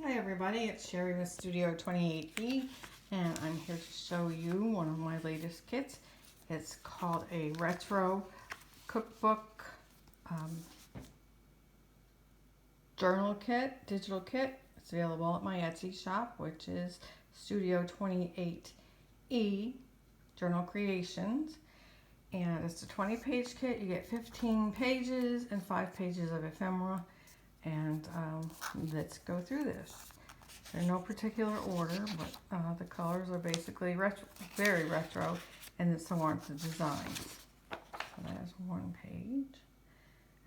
Hi everybody, it's Sherry with Studio 28E and I'm here to show you one of my latest kits. It's called a retro cookbook journal kit, digital kit. It's available at my Etsy shop, which is Studio 28E Journal Creations. And it's a 20-page kit. You get 15 pages and 5 pages of ephemera. And let's go through this. They're no particular order, but the colors are basically very retro, and so aren't the designs. So there's one page.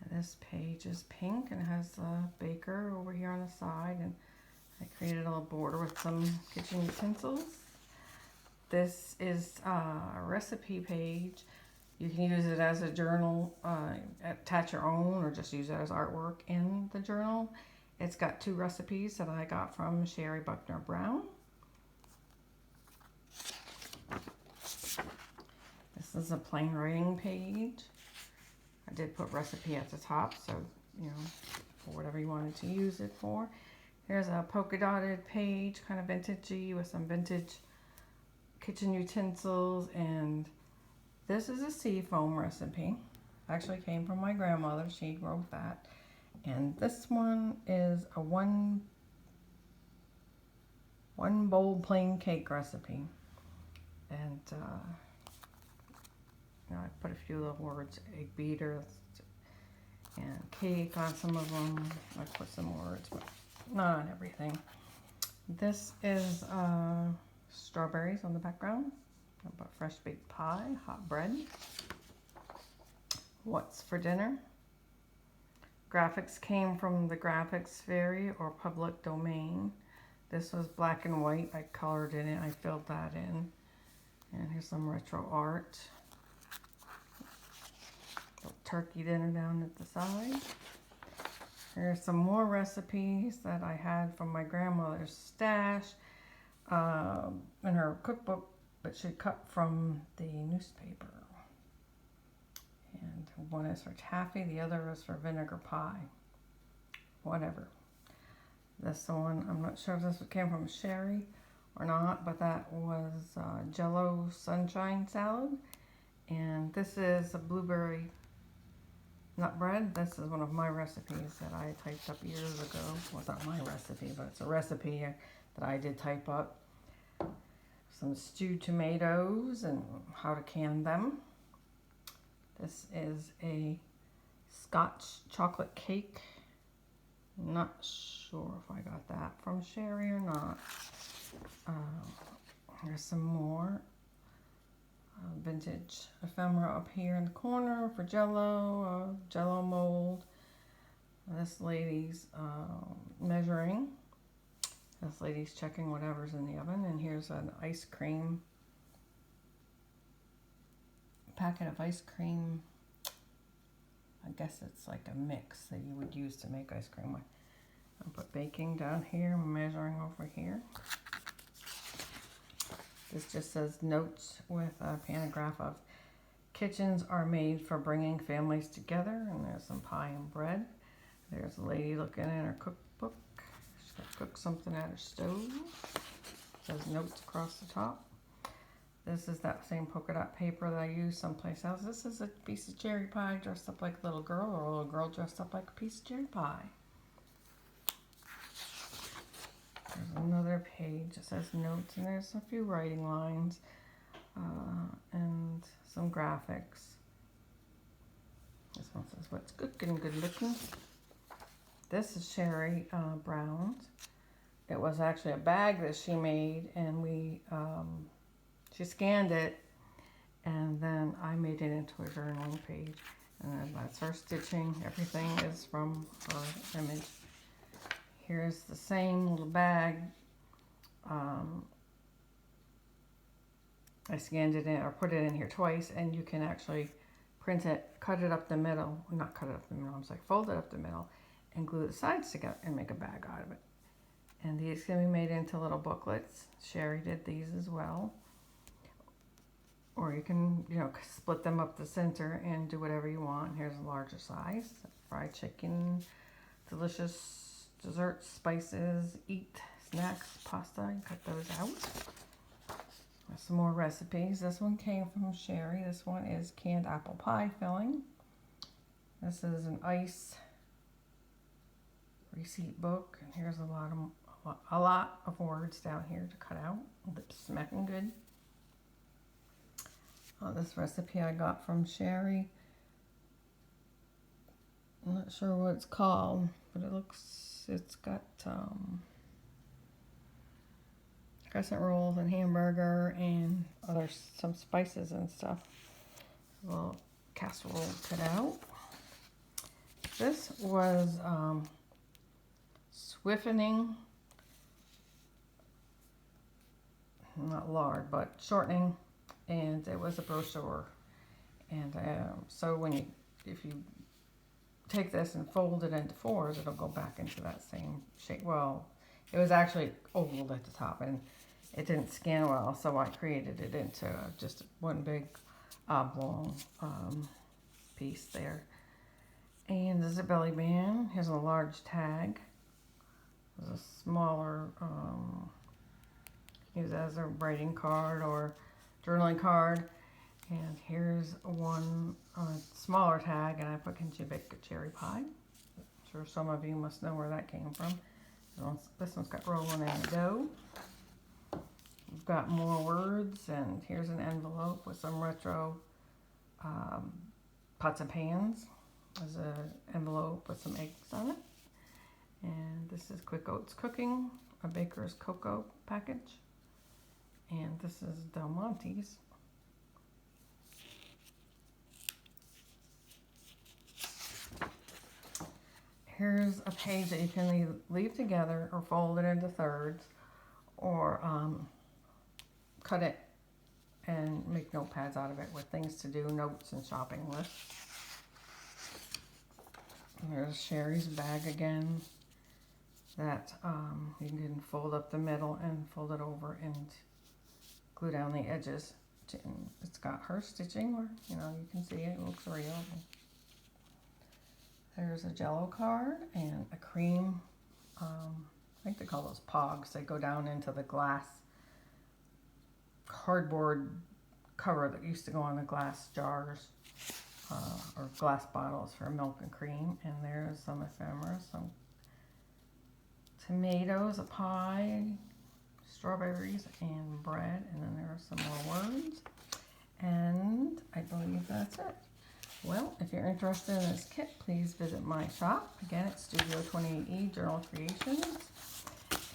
And this page is pink and has the baker over here on the side, and I created a little border with some kitchen utensils. This is a recipe page. You can use it as a journal, attach your own, or just use it as artwork in the journal. It's got 2 recipes that I got from Sherry Buckner Brown. This is a plain writing page. I did put recipe at the top, so for whatever you wanted to use it for. Here's a polka dotted page, kind of vintagey, with some vintage kitchen utensils, and this is a sea foam recipe. Actually came from my grandmother. She wrote that. And this one is a one bowl plain cake recipe. And I put a few little words, egg beater and cake on some of them. I put some words, but not on everything. This is strawberries on the background. About fresh baked pie, hot bread. What's for dinner? Graphics came from the Graphics Fairy or public domain. This was black and white. I colored in it. I filled that in. And here's some retro art. Turkey dinner down at the side. Here's some more recipes that I had from my grandmother's stash in her cookbook, but she cut from the newspaper. And one is for taffy, the other is for vinegar pie. Whatever. This one, I'm not sure if this came from Sherry or not, but that was Jello sunshine salad. And this is a blueberry nut bread. This is one of my recipes that I typed up years ago. Well, it's not my recipe, but it's a recipe that I did type up. Some stewed tomatoes and how to can them. This is a Scotch chocolate cake. Not sure if I got that from Sherry or not. Here's some more vintage ephemera up here in the corner for Jello, Jello mold. This lady's measuring. This lady's checking whatever's in the oven. And here's an ice cream packet of ice cream. I guess it's like a mix that you would use to make ice cream with. I'll put baking down here, measuring over here. This just says notes with a pantograph of kitchens are made for bringing families together. And there's some pie and bread. There's a lady looking in her cookbook. She's got to cook something at her stove. It says notes across the top. This is that same polka dot paper that I used someplace else. This is a piece of cherry pie dressed up like a little girl, or a little girl dressed up like a piece of cherry pie. There's another page that says notes, and there's a few writing lines and some graphics. This one says, what's good and good looking. This is Sherry Brown's. It was actually a bag that she made, and she scanned it, and then I made it into a journaling page. And then that's her stitching. Everything is from her image. Here's the same little bag. I scanned it in, or put it in here twice, and you can actually print it, cut it up the middle. Not cut it up the middle, I'm sorry, fold it up the middle, and glue the sides together and make a bag out of it. And these can be made into little booklets. Sherry did these as well. Or you can, split them up the center and do whatever you want. Here's a larger size. Fried chicken, delicious desserts, spices, eat, snacks, pasta. You cut those out. Some more recipes. This one came from Sherry. This one is canned apple pie filling. This is an ice receipt book. And here's a lot of words down here to cut out. Lips smacking good. This recipe I got from Sherry. I'm not sure what it's called, but it's got crescent rolls and hamburger and some spices and stuff. A little casserole cut out. This was Swiffening, not lard, but shortening, and it was a brochure. And so if you take this and fold it into fours, it'll go back into that same shape. Well, it was actually oval at the top, and it didn't scan well, so I created it into just one big oblong piece there. And there's a belly band. Here's a large tag. There's a smaller, use it as a writing card or journaling card. And here's one smaller tag, and I put, "Can you bake a cherry pie?" I'm sure some of you must know where that came from. This one's got rolling in dough. We've got more words, and here's an envelope with some retro pots and pans. There's an envelope with some eggs on it. And this is Quick Oats Cooking, a baker's cocoa package. And this is Del Monte's. Here's a page that you can leave together or fold it into thirds, or cut it and make notepads out of it with things to do, notes and shopping lists. There's Sherry's bag again that you can fold up the middle and fold it over and glue down the edges. It's got her stitching where, you can see it looks real. There's a Jello card and a cream, I think they call those pogs. They go down into the glass cardboard cover that used to go on the glass jars or glass bottles for milk and cream. And there's some ephemera, some tomatoes, a pie, strawberries, and bread. And then there are some more words. And I believe that's it. Well, if you're interested in this kit, please visit my shop. Again, it's Studio 28E Journal Creations.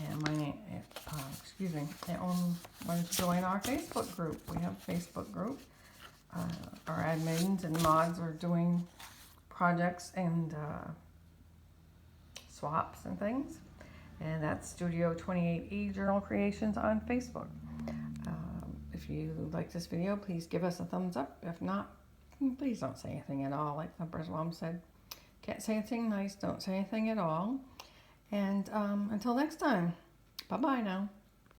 And my name, and why don't you join our Facebook group? We have a Facebook group. Our admins and mods are doing projects and swaps and things. And that's Studio 28E Journal Creations on Facebook. If you like this video, please give us a thumbs up. If not, please don't say anything at all. Like Thumper's mom said, can't say anything nice, don't say anything at all. And until next time, bye-bye now.